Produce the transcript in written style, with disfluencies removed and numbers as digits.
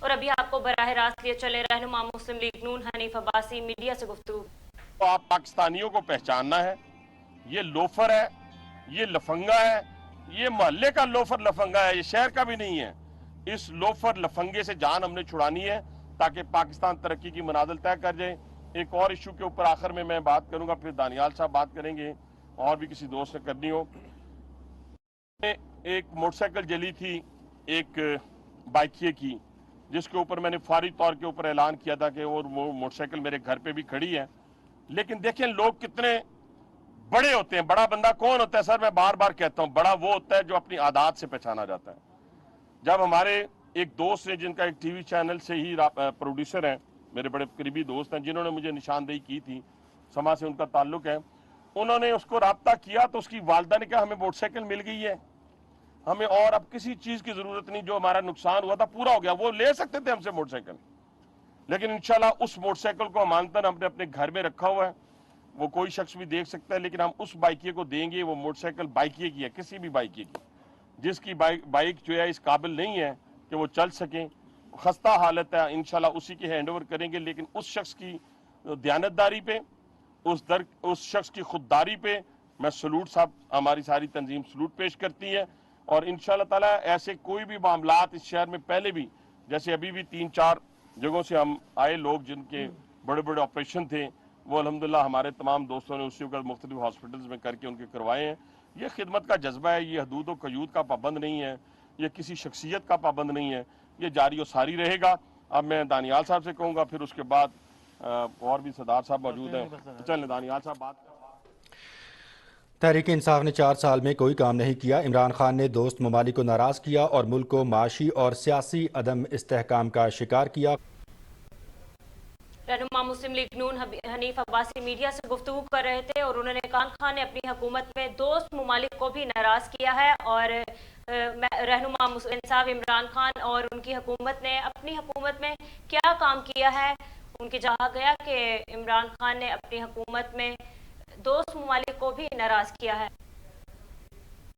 اور ابھی آپ کو براہ راست لیے چلے رہنما مسلم لیگ نون حنیف عباسی میڈیا سے گفتگو۔ تو آپ پاکستانیوں کو پہچاننا ہے، یہ لوفر ہے، یہ لفنگا ہے، یہ محلے کا لوفر لفنگا ہے، یہ شہر کا بھی نہیں ہے۔ اس لوفر لفنگے سے جان ہم نے چھڑانی ہے تاکہ پاکستان ترقی کی منازل طے کر جائے۔ ایک اور ایشو کے اوپر آخر میں بات کروں گا، پھر دانیال صاحب بات کریں گے اور بھی کسی دوست سے کرنی ہو۔ ایک موٹر سائیکل جلی تھی ایک بائکیے کی، جس کے اوپر میں نے فوری طور کے اوپر اعلان کیا تھا کہ وہ موٹر سائیکل میرے گھر پہ بھی کھڑی ہے۔ لیکن دیکھیں لوگ کتنے بڑے ہوتے ہیں۔ بڑا بندہ کون ہوتا ہے سر؟ میں بار بار کہتا ہوں، بڑا وہ ہوتا ہے جو اپنی عادات سے پہچانا جاتا ہے۔ جب ہمارے ایک دوست ہیں جن کا ایک ٹی وی چینل سے ہی پروڈیوسر ہیں، میرے بڑے قریبی دوست ہیں جنہوں نے مجھے نشاندہی کی تھی، سما سے ان کا تعلق ہے، انہوں نے اس کو رابطہ کیا تو اس کی والدہ نے کہا ہمیں موٹر سائیکل مل گئی ہے، ہمیں اور اب کسی چیز کی ضرورت نہیں، جو ہمارا نقصان ہوا تھا پورا ہو گیا۔ وہ لے سکتے تھے ہم سے موٹر سائیکل، لیکن انشاءاللہ اس موٹر سائیکل کو امانتاً ہم نے اپنے گھر میں رکھا ہوا ہے، وہ کوئی شخص بھی دیکھ سکتا ہے، لیکن ہم اس بائکیے کو دیں گے۔ وہ موٹر سائیکل بائکیے کی ہے، کسی بھی بائکیے کی، جس کی بائک جو ہے اس قابل نہیں ہے کہ وہ چل سکیں، خستہ حالت ہے، انشاءاللہ اسی کی ہینڈ اوور کریں گے۔ لیکن اس شخص کی دیانتداری پہ، اس شخص کی خودداری پہ میں سلوٹ صاحب، ہماری ساری تنظیم سلوٹ پیش کرتی ہے۔ اور انشاءاللہ تعالیٰ ایسے کوئی بھی معاملات اس شہر میں پہلے بھی، جیسے ابھی بھی 3-4 جگہوں سے ہم آئے لوگ جن کے بڑے بڑے آپریشن تھے، وہ الحمدللہ ہمارے تمام دوستوں نے اسی وقت مختلف ہاسپٹلز میں کر کے ان کے کروائے ہیں۔ یہ خدمت کا جذبہ ہے، یہ حدود و قیود کا پابند نہیں ہے، یہ کسی شخصیت کا پابند نہیں ہے، یہ جاری و ساری رہے گا۔ اب میں دانیال صاحب سے کہوں گا، پھر اس کے بعد اور بھی صدار صاحب موجود ہیں، چلیں دانیال صاحب بات۔ تحریک انصاف نے 4 سال میں کوئی کام نہیں کیا۔ عمران خان نے دوست ممالک کو ناراض کیا اور ملک کو معاشی اور سیاسی عدم استحکام کا شکار کیا۔ رہنما مسلم لیگ نون حنیف عباسی میڈیا سے گفتگو کر رہے تھے، اور انہوں نے عمران خان نے اپنی حکومت میں دوست ممالک کو بھی ناراض کیا ہے، اور رہنما انصاف عمران خان اور ان کی حکومت نے اپنی حکومت میں کیا کام کیا ہے۔ ان کی کہا گیا کہ عمران خان نے اپنی حکومت میں دوست ممالک کو بھی ناراض کیا ہے۔